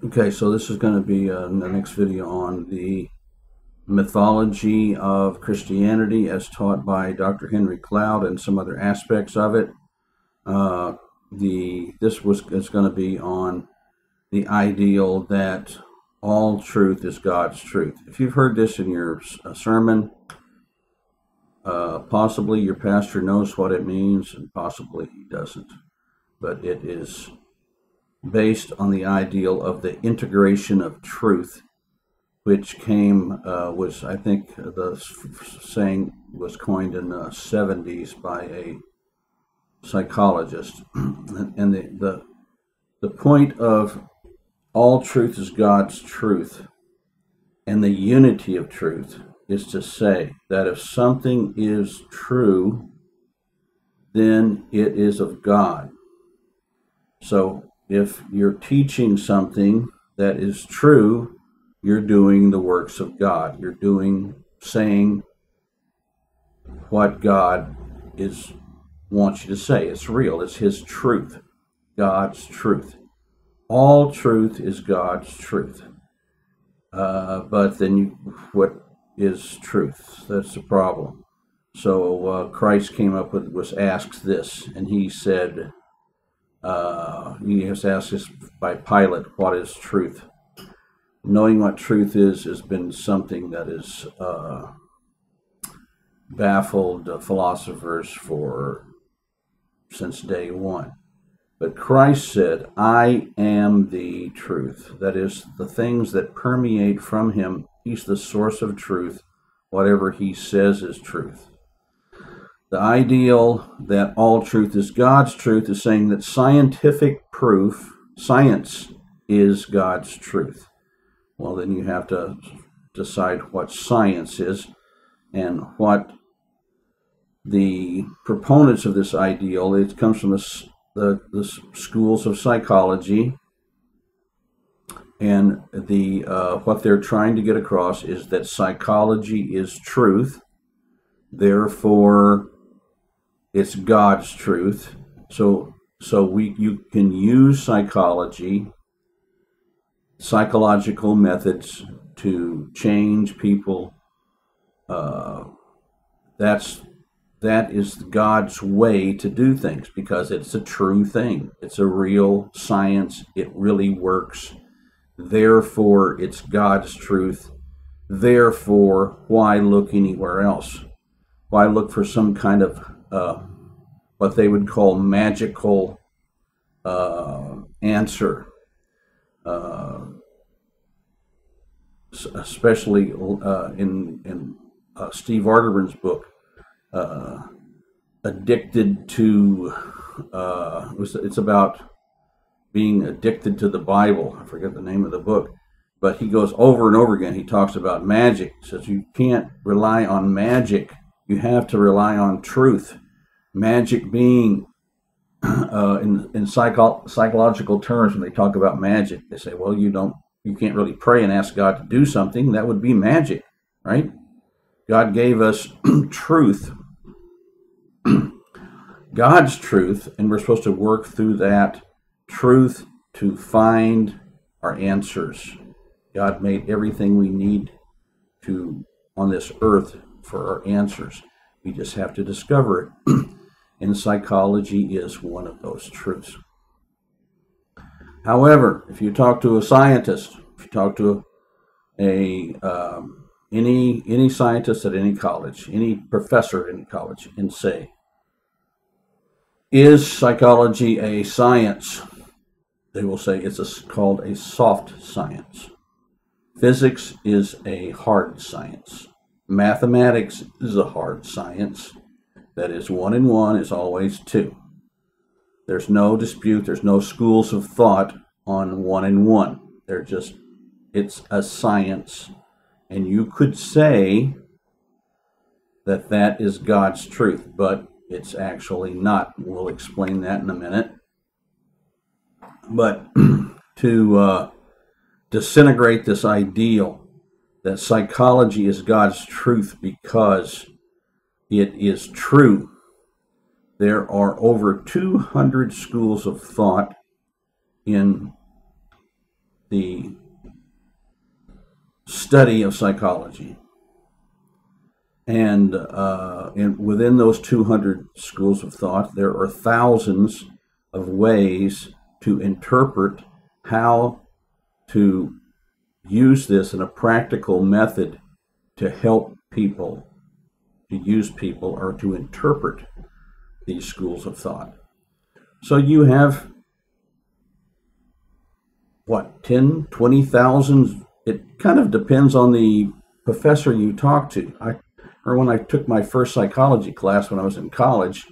Okay, so this is going to be the next video on the mythology of Christianity as taught by Dr. Henry Cloud and some other aspects of it. Uh, is going to be on the ideal that all truth is God's truth. If you've heard this in your sermon, possibly your pastor knows what it means, and possibly he doesn't. But it is based on the ideal of the integration of truth, which was, I think, the saying was coined in the 70s by a psychologist. And the point of all truth is God's truth, and the unity of truth is to say that if something is true, then it is of God. So if you're teaching something that is true, you're doing the works of God. You're saying what God wants you to say. It's real. It's His truth, God's truth. All truth is God's truth. But then what is truth? That's the problem. So Christ was asked this, and he said, he was asked this by Pilate, what is truth? Knowing what truth is has been something that has baffled philosophers since day one. But Christ said, I am the truth. That is, the things that permeate from him. He's the source of truth. Whatever he says is truth. The ideal that all truth is God's truth is saying that scientific proof, science is God's truth. Well, then you have to decide what science is, and what the proponents of this ideal, it comes from the schools of psychology, and what they're trying to get across is that psychology is truth, therefore it's God's truth. So you can use psychological methods to change people. That is God's way to do things, because it's a true thing. It's a real science. It really works. Therefore, it's God's truth. Therefore, why look anywhere else? Why look for some kind of what they would call magical answer? Especially in Steve Arterburn's book, Addicted to, it's about being addicted to the Bible. I forget the name of the book, but he goes over and over again. He talks about magic. He says you can't rely on magic. You have to rely on truth. Magic being, in psychological terms, when they talk about magic, they say, well, you can't really pray and ask God to do something. That would be magic, right? God gave us truth, God's truth, and we're supposed to work through that truth to find our answers. God made everything we need on this earth for our answers. We just have to discover it. And psychology is one of those truths. However, if you talk to a scientist, if you talk to any scientist at any college, any professor at any college, and say, is psychology a science? They will say it's called a soft science. Physics is a hard science. Mathematics is a hard science. That is, 1 and 1 is always 2. There's no dispute. There's no schools of thought on 1 and 1. It's a science. And you could say that is God's truth, but it's actually not. We'll explain that in a minute. But to disintegrate this ideal that psychology is God's truth because it is true, there are over 200 schools of thought in the study of psychology. And within those 200 schools of thought, there are thousands of ways to interpret how to use this in a practical method to help people, to use people, or to interpret these schools of thought. So you have, 10, 20,000? It kind of depends on the professor you talk to. Or when I took my first psychology class when I was in college,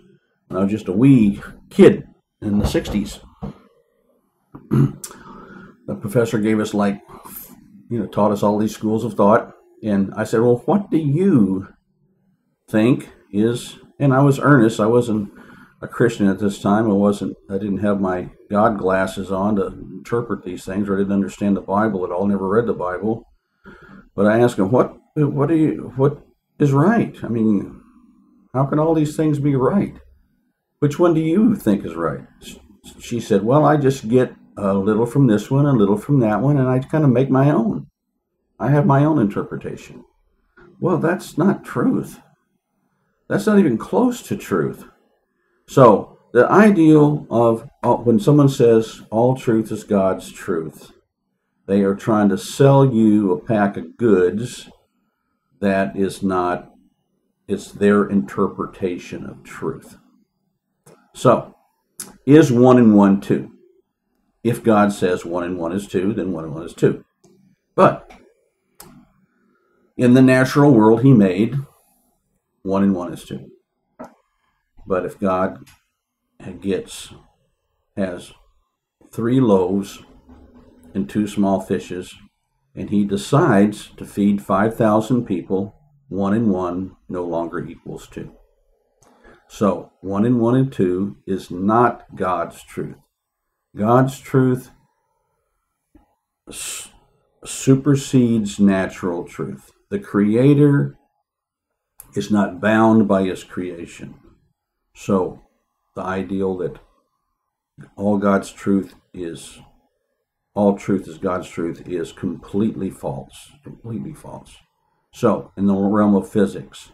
when I was just a wee kid in the 60s. The professor gave us taught us all these schools of thought. And I said, well, what do you think is, and I was earnest. I wasn't a Christian at this time. I didn't have my God glasses on to interpret these things, or I didn't understand the Bible at all, never read the Bible. But I asked him, what is right? I mean, how can all these things be right? Which one do you think is right? She said, well, I just get a little from this one, a little from that one, and I kind of make my own. I have my own interpretation. Well, that's not truth. That's not even close to truth. So the ideal of when someone says all truth is God's truth, they are trying to sell you a pack of goods that is not, it's their interpretation of truth. So, is 1 and 1 2? If God says 1 and 1 is 2, then 1 and 1 is 2. But in the natural world he made, 1 and 1 is 2. But if God has 3 loaves and 2 small fishes, and he decides to feed 5,000 people, 1 and 1 no longer equals 2. So 1 and 1 and 2 is not God's truth. God's truth supersedes natural truth. The Creator is not bound by his creation. So the ideal that all truth is God's truth is completely false. Completely false. So, in the realm of physics,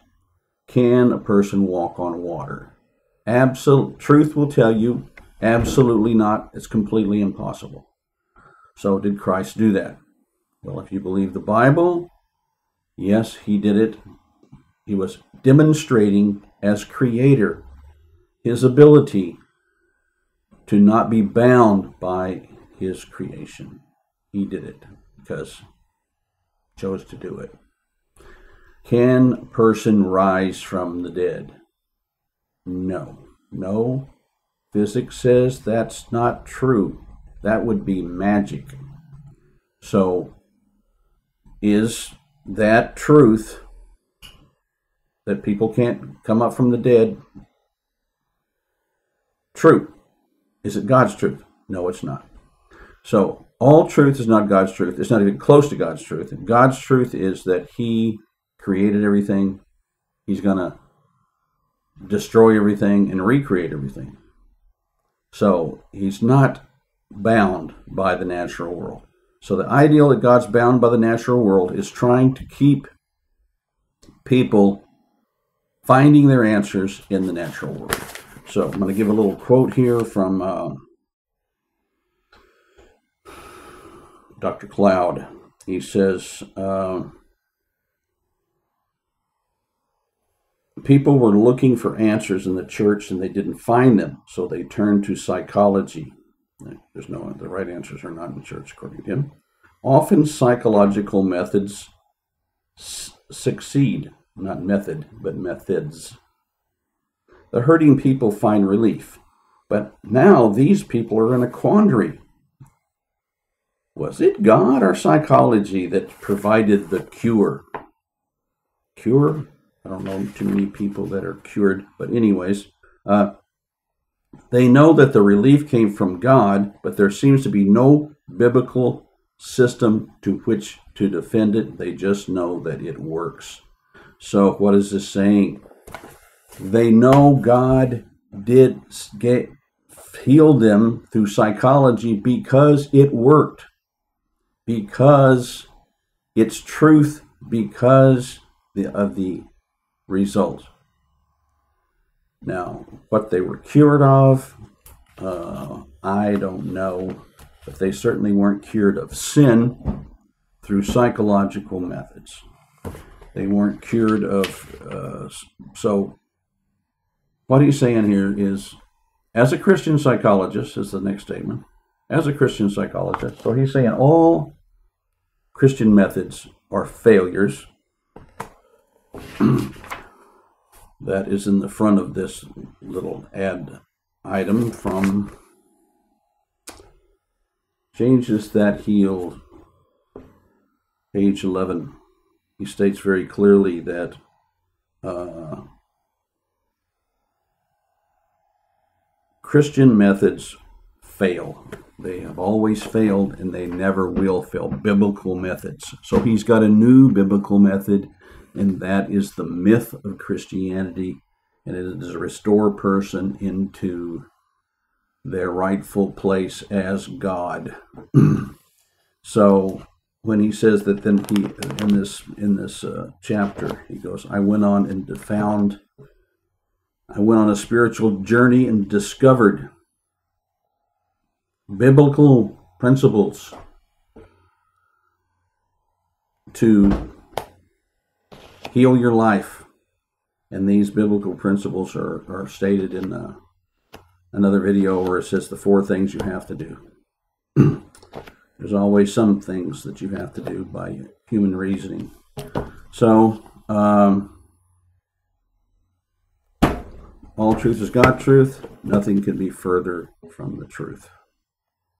can a person walk on water? Truth will tell you, absolutely not. It's completely impossible. So, did Christ do that? Well, if you believe the Bible, yes, he did it. He was demonstrating as Creator his ability to not be bound by his creation. He did it because he chose to do it. Can a person rise from the dead? No. No. Physics says that's not true. That would be magic. So, is that truth that people can't come up from the dead true? Is it God's truth? No, it's not. So, all truth is not God's truth. It's not even close to God's truth. And God's truth is that he created everything. He's going to destroy everything and recreate everything. So, he's not bound by the natural world. So, the ideal that God's bound by the natural world is trying to keep people finding their answers in the natural world. So, I'm going to give a little quote here from Dr. Cloud. He says, people were looking for answers in the church and they didn't find them, so they turned to psychology. The right answers are not in the church, according to him. Often psychological methods succeed, not method, but methods. The hurting people find relief, but now these people are in a quandary. Was it God or psychology that provided the cure? Cure? I don't know too many people that are cured, but anyways, they know that the relief came from God, but there seems to be no biblical system to which to defend it. They just know that it works. So what is this saying? They know God did heal them through psychology because it worked. because it's truth because of the result. Now, what they were cured of, I don't know, but they certainly weren't cured of sin through psychological methods. They weren't cured of, so what he's saying here is, as a Christian psychologist, is the next statement, as a Christian psychologist, so he's saying all Christian methods are failures. That is in the front of this little ad item from Changes That Heal, page 11. He states very clearly that Christian methods fail. They have always failed, and they never will fail. Biblical methods. So he's got a new biblical method, and that is the myth of Christianity, and it is to restore a person into their rightful place as God. So when he says that, then he in this chapter, he goes, I went on a spiritual journey and discovered biblical principles to heal your life. And these biblical principles are stated in another video where it says the 4 things you have to do. There's always some things that you have to do by human reasoning. So, all truth is God truth. Nothing can be further from the truth.